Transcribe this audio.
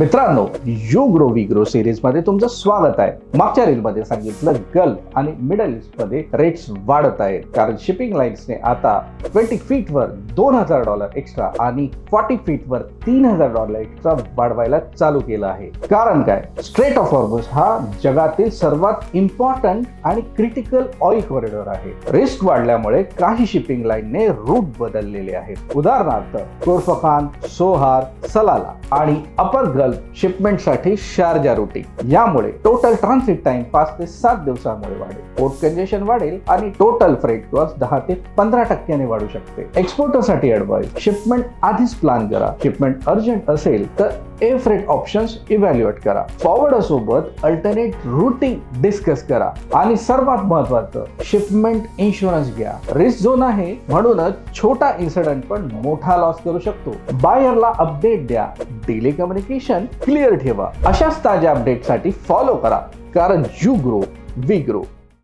मित्रांनो, you grow we grow series मध्ये तुमचं स्वागत आहे. मागच्या रील मध्ये सांगितलं गल्फ आणि मिडल ईस्ट मध्ये रेट्स वाढत आहेत कारण शिपिंग लाईन्सने आता 20 फीट वर $2,000 एक्स्ट्रा आणि 40 फीट वर $3,000 एक्स्ट्रा वाढवायला चालू केलं आहे. कारण काय, स्ट्रेट ऑफ हॉर्मुझ हा जगातील सर्वात इम्पॉर्टंट आणि क्रिटिकल ऑइल कॉरिडॉर आहे. रिस्क वाढल्यामुळे काही शिपिंग लाईनने रूट बदललेले आहेत. उदाहरणार्थ कोर्फखान, सोहार, सलाला आणि अपर गल्फ शिपमेंट साठी शारजा रूटिंग. यामुळे टोटल ट्रान्सिट टाइम 5 ते 7 दिवसांमुळे वाढेल. पोर्ट कंजेशन वाढेल आणि टोटल फ्रेट कॉस्ट 10 ते 15% वाढू शकते. एक्सपोर्टरसाठी ॲडवाइस, शिपमेंट आधीच प्लॅन करा. शिपमेंट अर्जंट असेल तर एअर फ्रेट ऑप्शन्स इव्हॅल्युएट करा. फॉरवर्डर सोबत अल्टरनेट रूटिंग डिस्कस करा आणि सर्वात महत्त्वाचं, शिपमेंट इन्शुरन्स घ्या. रिस्क झोन आहे म्हणूनच छोटा इन्सिडेंट पण मोठा लॉस करू शकतो. बायरला अपडेट द्या, डिले कम्युनिकेशन क्लिअर ठेवा. अशाच ताज्या अपडेटसाठी फॉलो करा कारण यू ग्रो वी ग्रो.